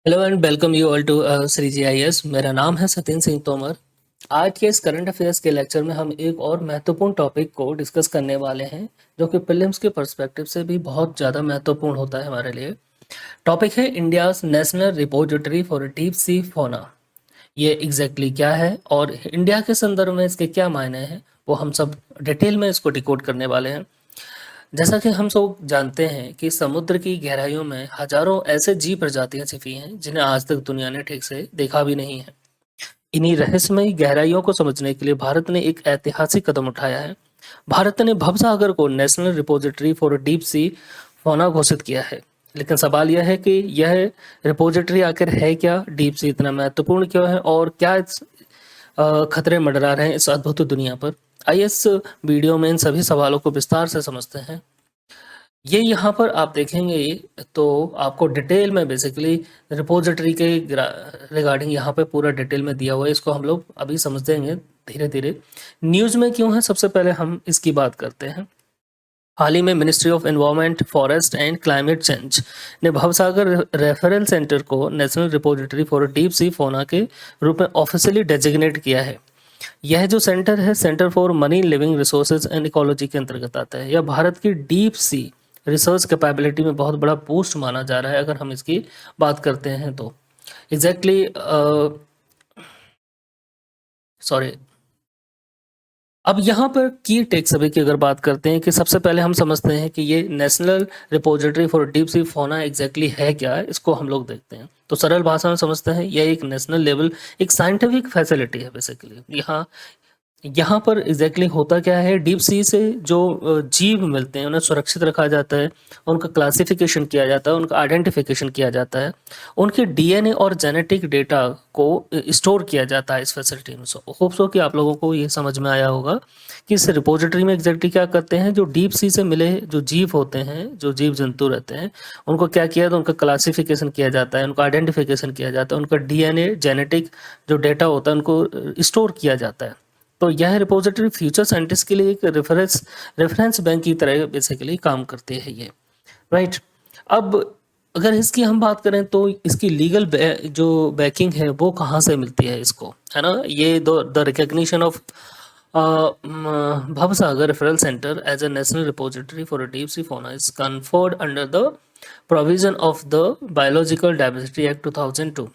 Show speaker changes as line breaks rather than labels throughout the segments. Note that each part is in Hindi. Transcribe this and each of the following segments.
Hello and welcome you all to Shri ji I S. मेरा नाम है सतीन सिंह तोमर। आज के इस करंट अफेयर्स के लेक्चर में हम एक और महत्वपूर्ण टॉपिक को डिस्कस करने वाले हैं, जो कि प्रीलिम्स के पर्सपेक्टिव से भी बहुत ज़्यादा महत्वपूर्ण होता है हमारे लिए। टॉपिक है India's national repository for deep sea fauna. ये एग्जैक्टली क्या है और इंडिया के संदर्भ में इसके क्या मायने हैं, वो हम सब डिटेल में इसको डिकोड करने वाले हैं। जैसा कि हम सब जानते हैं कि समुद्र की गहराइयों में हजारों ऐसे जीव प्रजातियां छिपी हैं जिन्हें आज तक दुनिया ने ठीक से देखा भी नहीं है। इन्हीं रहस्यमयी गहराइयों को समझने के लिए भारत ने एक ऐतिहासिक कदम उठाया है। भारत ने भवसागर को national repository for deep sea fauna घोषित किया है। लेकिन सवाल यह है कि यह रिपोजिटरी आखिर है क्या, डीप सी इतना महत्वपूर्ण क्यों है और क्या खतरे मंडरा रहे हैं इस अद्भुत दुनिया पर। आइए इस वीडियो में इन सभी सवालों को विस्तार से समझते हैं। ये यहाँ पर आप देखेंगे तो आपको डिटेल में बेसिकली रिपोजिटरी के रिगार्डिंग यहाँ पे पूरा डिटेल में दिया हुआ है। इसको हम लोग अभी समझेंगे धीरे धीरे। न्यूज़ में क्यों है, सबसे पहले हम इसकी बात करते हैं। हाल ही में ministry of environment, forest and climate change ने भवसागर रेफरल सेंटर को national repository for deep sea fauna के रूप में ऑफिशियली डेजिग्नेट किया है। यह जो सेंटर है, centre for marine living resources and ecology के अंतर्गत आता है। यह भारत की डीप सी रिसर्च कैपेबिलिटी में बहुत बड़ा बूस्ट माना जा रहा है, अगर हम इसकी बात करते हैं तो। Exactly sorry. अब यहाँ पर की टेक सभी की अगर बात करते हैं कि सबसे पहले हम समझते हैं कि ये national repository for deep sea fauna exactly है क्या, इसको हम लोग देखते हैं। तो सरल भाषा में समझते हैं, यह एक नेशनल लेवल एक साइंटिफिक फैसिलिटी है बेसिकली। यहाँ यहाँ पर एग्जैक्टली होता क्या है, डीप सी से जो जीव मिलते हैं उन्हें सुरक्षित रखा जाता है, उनका क्लासिफिकेशन किया जाता है, उनका आइडेंटिफिकेशन किया जाता है, उनके डीएनए और जेनेटिक डेटा को स्टोर किया जाता है इस फैसिलिटी में। सो होप सो कि आप लोगों को ये समझ में आया होगा कि इस रिपोजिटरी में एग्जैक्टली क्या करते हैं। जो डीप सी से मिले जो जीव होते हैं, जो जीव जंतु रहते हैं, उनको क्या किया, तो उनका क्लासिफिकेशन किया जाता है, उनका आइडेंटिफिकेशन किया जाता है, उनका डीएनए जेनेटिक जो डेटा होता है उनको स्टोर किया जाता है। तो यह रिपोजिटरी फ्यूचर साइंटिस्ट के लिए एक रेफरेंस बैंक की तरह बेसिकली काम करते हैं ये, राइट। अब अगर इसकी हम बात करें तो इसकी लीगल जो बैकिंग है वो कहाँ से मिलती है इसको, है ना। ये the recognition of Bhavsagar referral centre as a national repository for deep sea fauna is conferred under the provision of the biological diversity act 2002।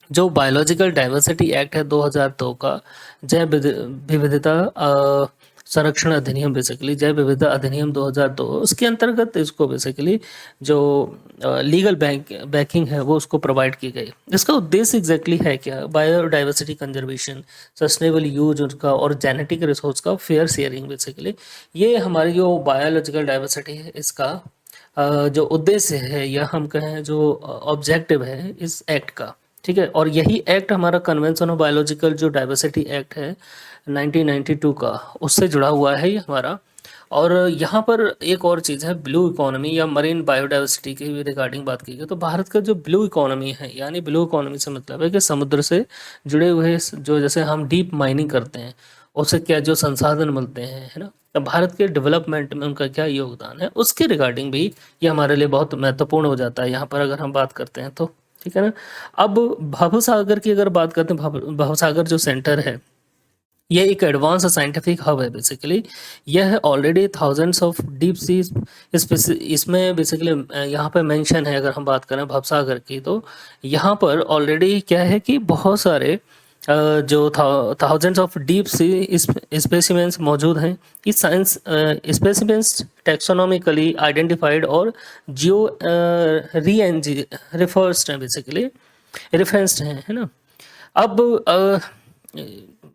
जो बायोलॉजिकल डाइवर्सिटी एक्ट है 2002 का, विविधता संरक्षण अधिनियम, बेसिकली जैव विविधता अधिनियम 2002, उसके अंतर्गत इसको बेसिकली जो लीगल बैकिंग है वो उसको प्रोवाइड की गई। इसका उद्देश्य एग्जैक्टली है क्या, बायोडाइवर्सिटी कंजर्वेशन, सस्टेनेबल यूज उसका और जेनेटिक रिसोर्स का फेयर शेयरिंग। बेसिकली ये हमारी जो बायोलॉजिकल डाइवर्सिटी है इसका जो उद्देश्य है या हम कहें जो ऑब्जेक्टिव है इस एक्ट का, ठीक है। और यही एक्ट हमारा कन्वेंशन ऑफ बायोलॉजिकल जो डाइवर्सिटी एक्ट है 1992 का, उससे जुड़ा हुआ है ये हमारा। और यहाँ पर एक और चीज़ है, ब्लू इकोनॉमी या मरीन बायोडाइवर्सिटी की रिगार्डिंग बात की गई तो भारत का जो ब्लू इकोनॉमी है, यानी ब्लू इकोनॉमी से मतलब है कि समुद्र से जुड़े हुए जो जैसे हम डीप माइनिंग करते हैं उससे क्या जो संसाधन मिलते हैं, है ना, तो भारत के डेवलपमेंट में उनका क्या योगदान है उसके रिगार्डिंग भी ये हमारे लिए बहुत महत्वपूर्ण हो जाता है यहाँ पर अगर हम बात करते हैं तो, ठीक है ना। अब भवसागर की अगर बात करते हैं, भवसागर जो सेंटर है ये एक एडवांस साइंटिफिक हब है बेसिकली। यह already thousands of deep sea इसमें बेसिकली यहाँ पे मेंशन है, अगर हम बात करें भवसागर की तो यहाँ पर ऑलरेडी क्या है कि बहुत सारे जो thousands of deep sea specimens मौजूद हैं। इस साइंस स्पेसिमेंस टेक्सोनॉमिकली आइडेंटिफाइड और जियो री रिफर्स्ड हैं, बेसिकली रेफरेंस्ड हैं, है ना। अब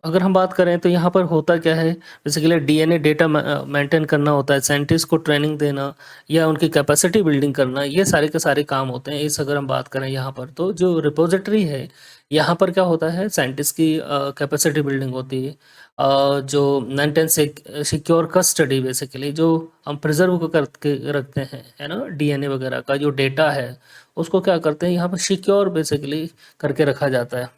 अगर हम बात करें तो यहाँ पर होता क्या है, बेसिकली डीएनए डेटा मेंटेन करना होता है, साइंटिस्ट को ट्रेनिंग देना या उनकी कैपेसिटी बिल्डिंग करना, ये सारे के सारे काम होते हैं। इस अगर हम बात करें यहाँ पर तो जो रिपोजिटरी है यहाँ पर क्या होता है, साइंटिस्ट की कैपेसिटी बिल्डिंग होती है, जो मेंटेन सिक्योर कस्टडी, बेसिकली जो हम प्रिजर्व करके रखते हैं, है ना, डीएनए वगैरह का जो डेटा है उसको क्या करते हैं यहाँ पर सिक्योर बेसिकली करके रखा जाता है।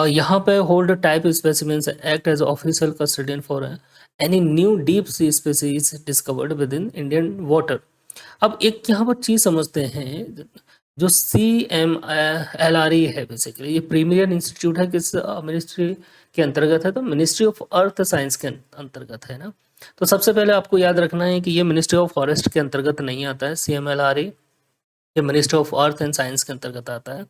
यहाँ पे holotype specimens act as official custodian for any new deep sea species discovered within Indian water. अब एक यहाँ पर चीज समझते हैं, जो CMLRE है बेसिकली, ये प्रीमियर इंस्टीट्यूट है किस मिनिस्ट्री के अंतर्गत है, तो मिनिस्ट्री ऑफ अर्थ साइंस के अंतर्गत है ना। तो सबसे पहले आपको याद रखना है कि ये मिनिस्ट्री ऑफ फॉरेस्ट के अंतर्गत नहीं आता है CMLRE, ये ministry of earth and science के अंतर्गत आता है।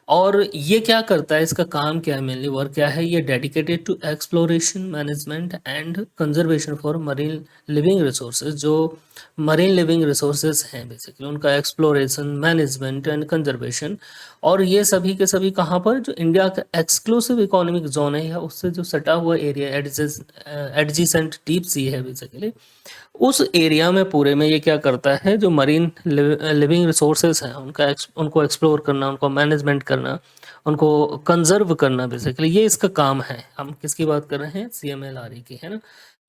और ये क्या करता है, इसका काम क्या है, मेनली वर्क क्या है, ये dedicated to exploration management and conservation for marine living resources. जो मरीन लिविंग रिसोर्सेज हैं बेसिकली उनका एक्सप्लोरेशन, मैनेजमेंट एंड कंजर्वेशन, और ये सभी के सभी कहाँ पर, जो इंडिया का एक्सक्लूसिव इकोनॉमिक जोन है या उससे जो सटा हुआ एरिया एडजेसेंट डीप सी है बेसिकली, उस एरिया में पूरे में ये क्या करता है, जो मरीन लिविंग रिसोर्सेज हैं उनको एक्सप्लोर करना, उनको मैनेजमेंट करना, उनको कंजर्व करना बेसिकली, ये इसका काम है। हम किसकी बात कर रहे हैं, CMLRE की, है ना।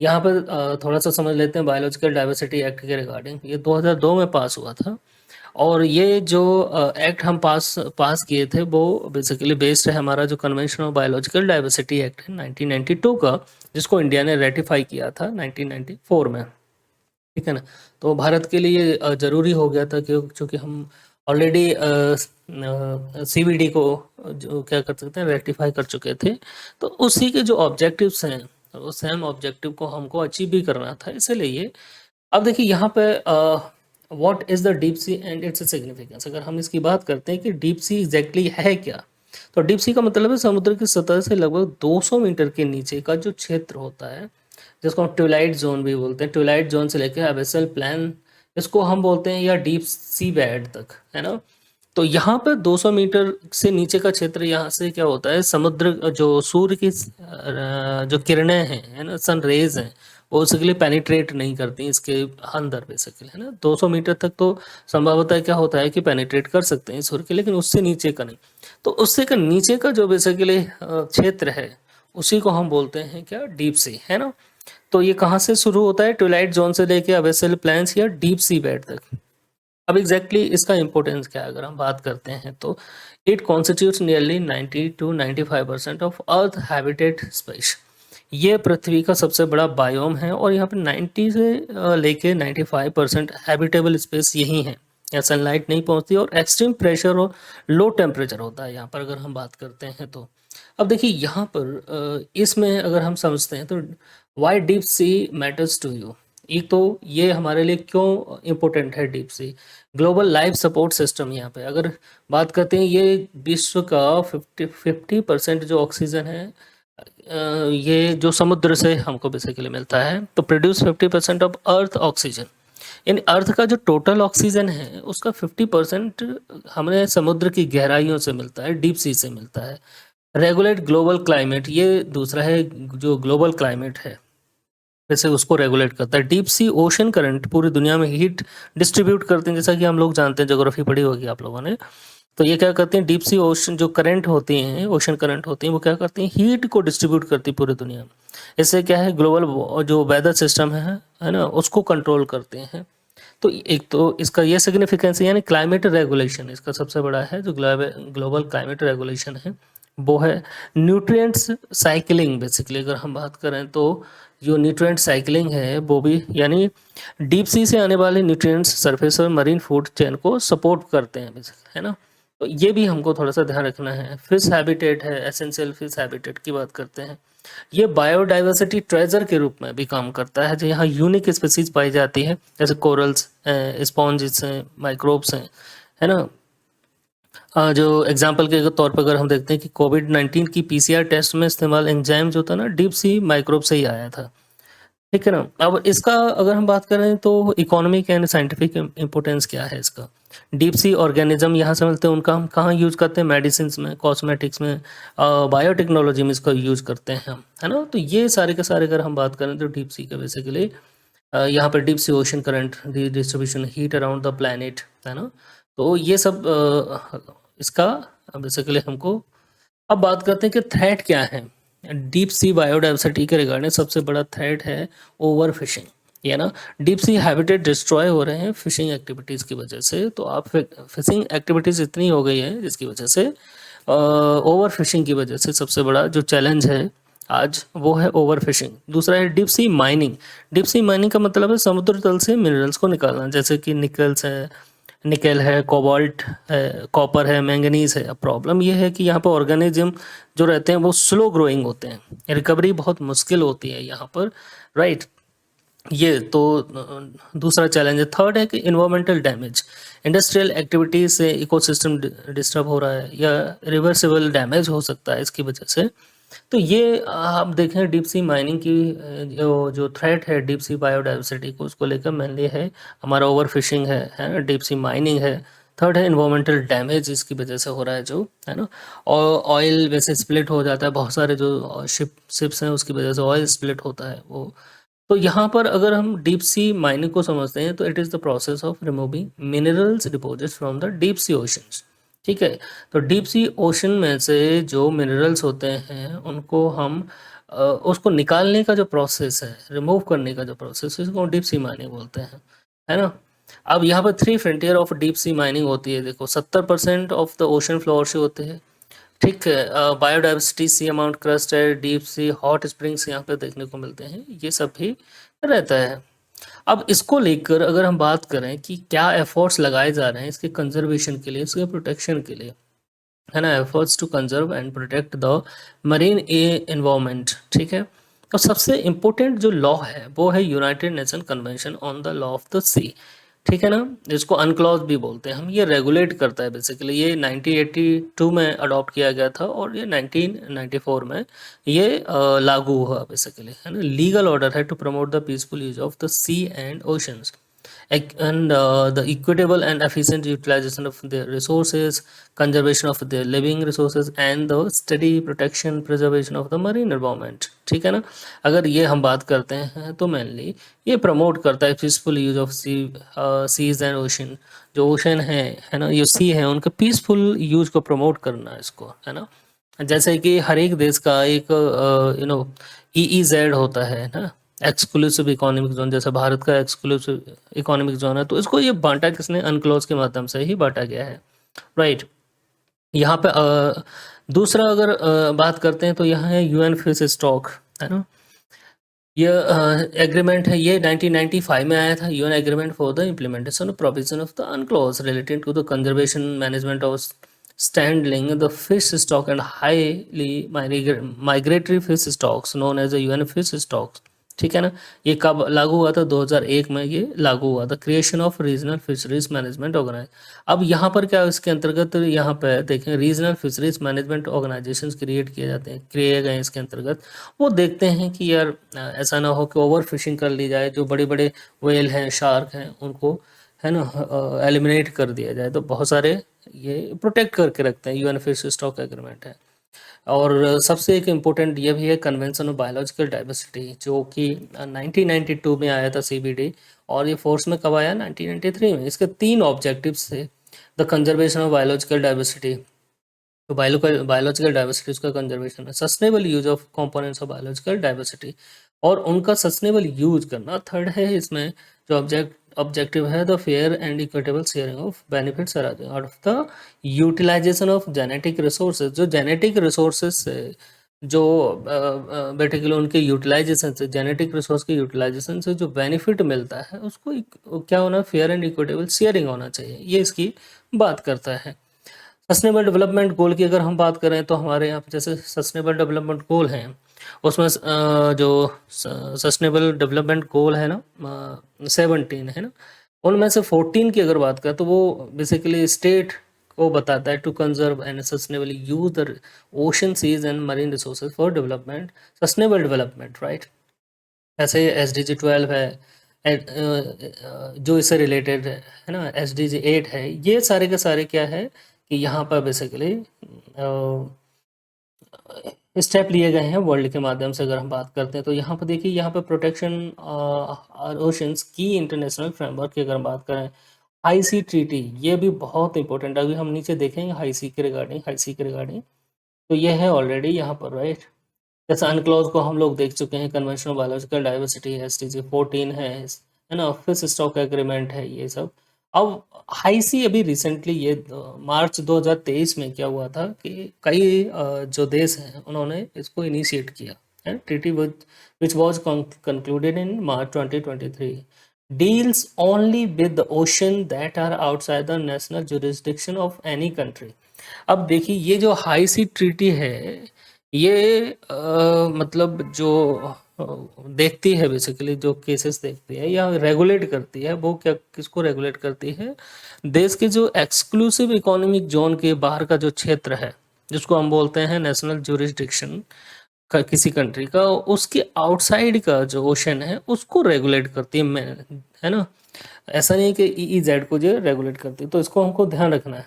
यहाँ पर थोड़ा सा समझ लेते हैं बायोलॉजिकल डाइवर्सिटी एक्ट के रिगार्डिंग। ये 2002 में पास हुआ था, और ये जो एक्ट हम पास किए थे वो बेसिकली बेस्ड है हमारा जो convention of biological diversity act है 1992 का, जिसको इंडिया ने रेटिफाई किया था 1994 में, ठीक है ना। तो भारत के लिए ज़रूरी हो गया था क्योंकि हम ऑलरेडी CBD को जो क्या कर सकते हैं, रेक्टिफाई कर चुके थे। तो उसी के जो ऑब्जेक्टिव्स हैं, वो सेम ऑब्जेक्टिव को हमको अचीव भी करना था, इसीलिए अब देखिए यहाँ पे what is the deep C and its significance. अगर हम इसकी बात करते हैं कि डीप सी एग्जैक्टली है क्या, तो डीप सी का मतलब है समुद्र की सतह से लगभग 200 मीटर के नीचे का जो क्षेत्र होता है, जिसको हम ट्विलाइट जोन भी बोलते हैं। ट्विलाइट जोन से लेकर एबेसल प्लान इसको हम बोलते हैं, या डीप सी बेड तक, है ना। तो यहाँ पर 200 मीटर से नीचे का क्षेत्र, यहाँ से क्या होता है, समुद्र जो सूर्य की जो किरणें हैं, है ना, सन रेज हैं, वो बेसिकली पेनिट्रेट नहीं करती इसके अंदर बेसिकली, है ना। 200 मीटर तक तो संभवतः क्या होता है कि पेनिट्रेट कर सकते हैं सूर्य के, लेकिन उससे नीचे का नहीं। तो उससे का नीचे का जो बेसिकली क्षेत्र है, उसी को हम बोलते हैं क्या, डीप सी, है ना। तो ये कहाँ से शुरू होता है, ट्विलाइट जोन से लेके अबेसल प्लान्स या डीप सी बेड तक। अब एग्जैक्टली इसका इंपॉर्टेंस क्या है अगर हम बात करते हैं, तो it constitutes nearly 90 to 95% of earth habitat space. ये पृथ्वी का सबसे बड़ा बायोम है, और यहाँ पे 90 से लेके 95% हैबिटेबल स्पेस यही है, या सनलाइट नहीं पहुँचती, और एक्सट्रीम प्रेशर और लो टेम्परेचर होता है यहाँ पर अगर हम बात करते हैं तो। अब देखिए यहाँ पर इसमें अगर हम समझते हैं तो why deep sea matters to you. एक तो ये हमारे लिए क्यों इम्पोर्टेंट है deep sea, global life support system. यहाँ पे अगर बात करते हैं, ये विश्व का 50% जो ऑक्सीजन है ये जो समुद्र से हमको बेसिकली मिलता है, तो प्रोड्यूस 50% ऑफ अर्थ ऑक्सीजन। यानी अर्थ का जो टोटल ऑक्सीजन है उसका 50% हमें समुद्र की गहराइयों से मिलता है, डीप सी से मिलता है। रेगुलेट ग्लोबल क्लाइमेट, ये दूसरा है, जो ग्लोबल क्लाइमेट है वैसे उसको रेगुलेट करता है। डीप सी ओशन करंट पूरी दुनिया में हीट डिस्ट्रीब्यूट करते हैं, जैसा कि हम लोग जानते हैं, ज्योग्राफी पढ़ी होगी आप लोगों ने। तो ये क्या करते हैं, डीप सी ओशन जो करंट होती हैं, ओशन करंट होती हैं, वो क्या करती हैं, हीट को डिस्ट्रीब्यूट करती है पूरी दुनिया में। इससे क्या है, ग्लोबल जो वेदर सिस्टम है ना, उसको कंट्रोल करते हैं। तो एक तो इसका ये सिग्निफिकेंस है, यानी क्लाइमेट रेगुलेशन इसका सबसे बड़ा है, जो ग्लोबल क्लाइमेट रेगुलेशन है वो है। न्यूट्रिएंट्स साइकिलिंग बेसिकली अगर हम बात करें तो जो न्यूट्रिएंट साइकिलिंग है वो भी, यानी डीप सी से आने वाले न्यूट्रिएंट्स सरफेस और मरीन फूड चेन को सपोर्ट करते हैं बेसिकली, है ना। तो ये भी हमको थोड़ा सा ध्यान रखना है। फिश हैबिटेट है, एसेंशियल फिश हैबिटेट की बात करते हैं, ये बायोडाइवर्सिटी ट्रेजर के रूप में भी काम करता है, जो यहाँ यूनिक स्पीसीज पाई जाती है, जैसे कोरल्स हैं, स्पॉन्जिस हैं, माइक्रोब्स हैं, है ना। जो एग्जांपल के तौर पर अगर हम देखते हैं कि कोविड-19 की PCR टेस्ट में इस्तेमाल एंजाइम जो था ना, डीप सी माइक्रोब से ही आया था, ठीक है ना। अब इसका अगर हम बात करें तो इकोनॉमिक एंड साइंटिफिक इम्पोर्टेंस क्या है इसका। डीप सी ऑर्गेनिज्म यहाँ से मिलते हैं, उनका हम कहाँ यूज़ करते हैं, मेडिसिन में, कॉस्मेटिक्स में, बायोटेक्नोलॉजी में इसका यूज़ करते हैं हम, है ना। तो ये सारे के सारे अगर हम बात करें तो डीप सी का बेसिकली यहाँ पर deep sea ocean current, distribution, heat around the planet, है ना। तो ये सब इसका बेसिकली हमको अब बात करते हैं कि थ्रेट क्या है। डीप सी बायोडाइवर्सिटी के रिगार्डिंग सबसे बड़ा थ्रेट है ओवर फिशिंग, या ना डीप सी हैबिटेट डिस्ट्रॉय हो रहे हैं फिशिंग एक्टिविटीज़ की वजह से। तो आप फिशिंग एक्टिविटीज़ इतनी हो गई है जिसकी वजह से ओवर फिशिंग की वजह से सबसे बड़ा जो चैलेंज है आज वो है ओवर फिशिंग। दूसरा है deep sea mining. Deep sea mining का मतलब है समुद्र तल से मिनरल्स को निकालना, जैसे कि निकल्स है, निकेल है, कोबाल्ट है, कॉपर है, मैंगनीज है। अब प्रॉब्लम ये है कि यहाँ पर ऑर्गेनिज्म जो रहते हैं वो स्लो ग्रोइंग होते हैं, रिकवरी बहुत मुश्किल होती है यहाँ पर, राइट। ये तो दूसरा चैलेंज है। थर्ड है कि इन्वायरमेंटल डैमेज, इंडस्ट्रियल एक्टिविटीज से इकोसिस्टम डिस्टर्ब हो रहा है या रिवर्सिबल डैमेज हो सकता है इसकी वजह से। तो ये आप देखें डीप सी माइनिंग की जो जो थ्रेट है डीप सी बायोडाइवर्सिटी को, उसको लेकर मेनली है हमारा ओवर फिशिंग है डीप सी माइनिंग है। थर्ड है इन्वायरमेंटल डैमेज इसकी वजह से हो रहा है जो है ना, और ऑयल वैसे स्प्लिट हो जाता है, बहुत सारे जो शिप्स हैं उसकी वजह से ऑयल स्प्लिट होता है वो। तो यहाँ पर अगर हम डीप सी माइनिंग को समझते हैं तो it is the process of removing minerals deposits from the deep C oceans. ठीक है, तो डीप सी ओशन में से जो मिनरल्स होते हैं उनको हम उसको निकालने का जो प्रोसेस है, रिमूव करने का जो प्रोसेस है, उसको डीप सी माइनिंग बोलते हैं, है ना। अब यहाँ पर 3 frontier of deep sea mining होती है। देखो 70% ऑफ द ओशन फ्लोर से होते हैं, ठीक है। बायोडाइवर्सिटी, सी अमाउंट क्रस्ट है, डीप सी हॉट स्प्रिंग्स यहाँ पे देखने को मिलते हैं, ये सब भी रहता है। अब इसको लेकर अगर हम बात करें कि क्या एफर्ट्स लगाए जा रहे हैं इसके कंजर्वेशन के लिए, इसके प्रोटेक्शन के लिए, है ना, efforts to conserve and protect the marine environment, ठीक है। तो सबसे इम्पोर्टेंट जो लॉ है वो है United Nation convention on the law of the sea, ठीक है ना, जिसको अनक्लॉज भी बोलते हैं हम। ये रेगुलेट करता है बेसिकली, ये 1982 में अडॉप्ट किया गया था और ये 1994 में ये लागू हुआ बेसिकली, है ना। लीगल ऑर्डर है to promote the peaceful use of the sea and oceans and the equitable and efficient utilization of their resources, conservation of their living resources and the steady protection preservation of the marine environment, ठीक है ना। अगर ये हम बात करते हैं तो मेनली ये प्रमोट करता है peaceful use of seas and ocean. जो ओशन है ना, ये सी है, उनका पीसफुल यूज को प्रमोट करना है इसको, है ना। जैसे कि हर एक देश का एक EEZ होता है ना, एक्सक्लूसिव इकोनॉमिक जोन, जैसे भारत का एक्सक्लूसिव इकोनॉमिक जोन है, तो इसको ये बांटा किसने, अनक्लोज के माध्यम से ही बांटा गया है, राइट। यहाँ पे दूसरा अगर बात करते हैं तो यहाँ है UN फिश स्टॉक, है ना। ये एग्रीमेंट है, ये 1995 में आया था, UN agreement for the implementation of provision of the UNCLOS related to the conservation management of straddling the fish stock and highly migratory fish stocks known as the UN fish stocks, ठीक है ना। ये कब लागू हुआ था, 2001 में ये लागू हुआ था, creation of regional fisheries management organise. अब यहाँ पर क्या इसके अंतर्गत, यहाँ पे देखें regional fisheries management organisations create किए जाते हैं, किए गए इसके अंतर्गत। वो देखते हैं कि यार ऐसा ना हो कि ओवर फिशिंग कर ली जाए, जो बड़े बड़े व्हेल हैं, शार्क हैं, उनको, है ना, एलिमिनेट कर दिया जाए। तो बहुत सारे ये प्रोटेक्ट करके रखते हैं, UN फिश स्टॉक एग्रीमेंट है। और सबसे एक इम्पोर्टेंट ये भी है कन्वेंशन ऑफ बायोलॉजिकल डाइवर्सिटी, जो कि 1992 में आया था CBD, और ये फोर्स में कब आया, 1993 में। इसके 3 ऑब्जेक्टिव्स थे, the conservation of biological diversity, तो बायोलॉजिकल डाइवर्सिटी उसका कंजर्वेशन है, sustainable use of components of biological diversity और उनका सस्टेनेबल यूज करना। थर्ड है इसमें जो ऑब्जेक्टिव है, the fair and equitable sharing of benefits arising out of the utilisation of genetic resources. जो जेनेटिक रिसोर्सेज से जो बेसिकली उनके यूटिलाइजेशन से, जेनेटिक रिसोर्स के यूटिलाइजेशन से जो बेनिफिट मिलता है उसको क्या होना, फेयर एंड इक्विटेबल शेयरिंग होना चाहिए, ये इसकी बात करता है। सस्टेनेबल डेवलपमेंट गोल की अगर हम बात करें तो हमारे यहाँ पे जैसे सस्टेनेबल डेवलपमेंट गोल हैं, उसमें जो सस्टेनेबल डेवलपमेंट गोल है ना, 17 है ना, उनमें से 14 की अगर बात करें तो वो बेसिकली स्टेट को बताता है to conserve and sustainably use the ocean seas and marine resources for development, sustainable development, right. ऐसे SDG 12 है, जो इससे रिलेटेड है ना, SDG 8 है। ये सारे के सारे क्या है कि यहाँ पर बेसिकली स्टेप लिए गए हैं वर्ल्ड के माध्यम से। अगर हम बात करते हैं तो यहाँ पर देखिए, यहाँ पर प्रोटेक्शन ओशंस की इंटरनेशनल फ्रेमवर्क की अगर हम बात करें, हाई सी ट्रीटी, ये भी बहुत इंपॉर्टेंट है। अभी हम नीचे देखेंगे हाई सी के रिगार्डिंग, तो ये है ऑलरेडी यहाँ पर, राइट। जैसे अनक्लोज को हम लोग देख चुके हैं, convention of biological diversity SDG 14 है ना, फिश स्टॉक एग्रीमेंट है, ये सब। अब हाई सी अभी रिसेंटली ये मार्च 2023 में क्या हुआ था कि कई जो देश हैं उन्होंने इसको इनिशिएट किया है, treaty which was concluded in March 2023। deals only with the ocean that are outside the national jurisdiction of any country। अब देखिए ये जो हाई सी ट्रीटी है ये मतलब जो देखती है बेसिकली जो केसेस देखती है या रेगुलेट करती है वो क्या किसको रेगुलेट करती है, देश के जो एक्सक्लूसिव इकोनॉमिक जोन के बाहर का जो क्षेत्र है जिसको हम बोलते हैं नेशनल जुरिस्डिक्शन का किसी कंट्री का, उसके आउटसाइड का जो ओशन है उसको रेगुलेट करती है ना। ऐसा नहीं है कि ईईजेड को जो रेगुलेट करती है, तो इसको हमको ध्यान रखना है।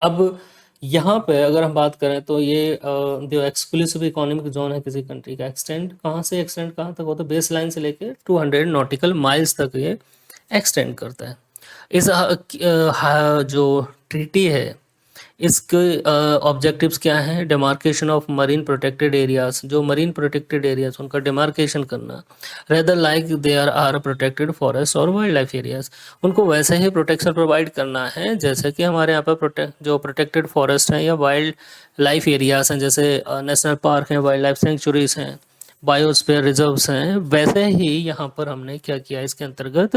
अब यहाँ पे अगर हम बात करें तो ये जो एक्सक्लूसिव इकोनॉमिक जोन है किसी कंट्री का एक्सटेंड कहाँ तक होता है, बेस लाइन से लेके 200 नॉटिकल माइल्स तक ये एक्सटेंड करता है। इस जो ट्रीटी है इसके ऑब्जेक्टिव्स क्या हैं, demarcation of marine protected areas, जो मरीन प्रोटेक्टेड एरियाज उनका डेमार्केशन करना, rather like they are protected forest और वाइल्ड लाइफ एरियाज, उनको वैसे ही प्रोटेक्शन प्रोवाइड करना है जैसे कि हमारे यहाँ पर जो प्रोटेक्टेड फॉरेस्ट हैं या वाइल्ड लाइफ एरियाज हैं, जैसे नेशनल पार्क हैं, वाइल्ड लाइफ सेंचुरीज हैं, बायोस्फीयर रिजर्व्स हैं, वैसे ही यहाँ पर हमने क्या किया इसके अंतर्गत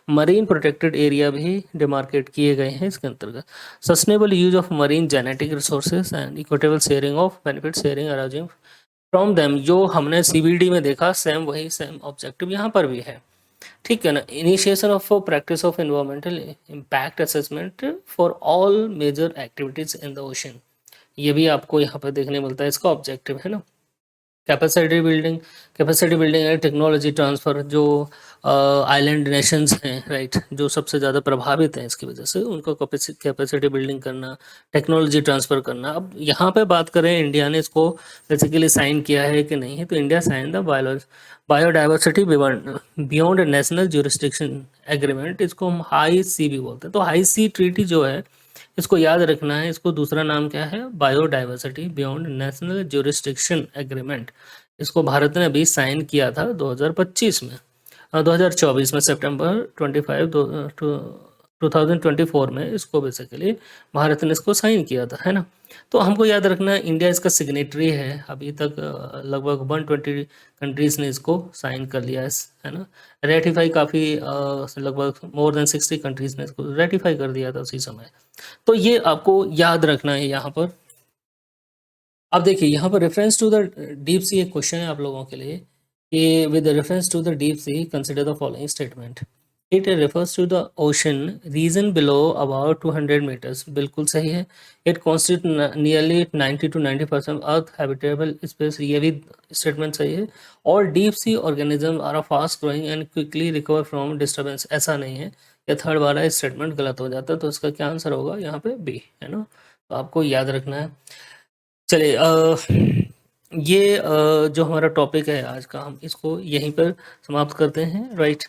मरीन प्रोटेक्टेड एरिया भी डिमार्केट किए गए हैं इसके अंतर्गत। Sustainable use of marine genetic resources and equitable sharing of benefit sharing arising from them, जो हमने सीबीडी में देखा सेम ऑब्जेक्टिव यहाँ पर भी है, ठीक है ना। Initiation of practice of environmental impact assessment for all major activities in the ocean, ये भी आपको यहाँ पर देखने मिलता है, इसका ऑब्जेक्टिव है ना। कैपेसिटी बिल्डिंग है, टेक्नोलॉजी ट्रांसफ़र, जो आइलैंड नेशंस हैं राइट, जो सबसे ज़्यादा प्रभावित हैं इसकी वजह से, उनको कैपेसिटी बिल्डिंग करना, टेक्नोलॉजी ट्रांसफ़र करना। अब यहाँ पे बात करें इंडिया ने इसको बेसिकली साइन किया है कि नहीं है, तो India sign the biodiversity beyond national jurisdiction agreement, इसको हम हाई सी भी बोलते हैं। तो हाई सी ट्रीटी जो है इसको याद रखना है, इसको दूसरा नाम क्या है, biodiversity beyond national jurisdiction agreement. इसको भारत ने अभी साइन किया था 2025 में, 2024 में सितंबर 2024 में इसको बेसिकली भारत ने इसको साइन किया था, है ना। तो हमको याद रखना है इंडिया इसका सिग्नेटरी है, अभी तक लगभग 120 कंट्रीज़ ने इसको साइन कर लिया है ना। रेटिफाई काफ़ी लगभग मोर देन 60 कंट्रीज़ ने इसको रेटिफाई कर दिया था उसी समय। तो ये आपको याद रखना है यहाँ पर। अब देखिए यहाँ पर reference to the deep sea एक क्वेश्चन है आप लोगों के लिए कि with reference to the deep sea consider the following statement. It refers to the ocean region below about 200 metres, बिल्कुल सही है। It constitute nearly 90 to 90% earth habitable space, ये भी स्टेटमेंट सही है। और deep sea organism are fast growing and quickly recover from disturbance, ऐसा नहीं है। या थर्ड वाला स्टेटमेंट गलत हो जाता है, तो इसका क्या आंसर होगा यहाँ पे बी, है ना। तो आपको याद रखना है। चलिए ये जो हमारा टॉपिक है आज का, हम इसको यहीं पर समाप्त करते हैं राइट।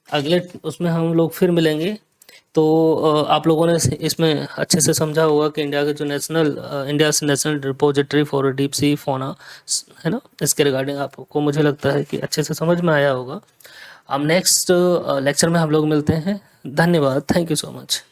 अगले उसमें हम लोग फिर मिलेंगे। तो आप लोगों ने इसमें अच्छे से समझा होगा कि इंडिया के जो India national repository for deep sea fauna है ना, इसके रिगार्डिंग आपको मुझे लगता है कि अच्छे से समझ में आया होगा। अब नेक्स्ट लेक्चर में हम लोग मिलते हैं। धन्यवाद, थैंक यू सो मच।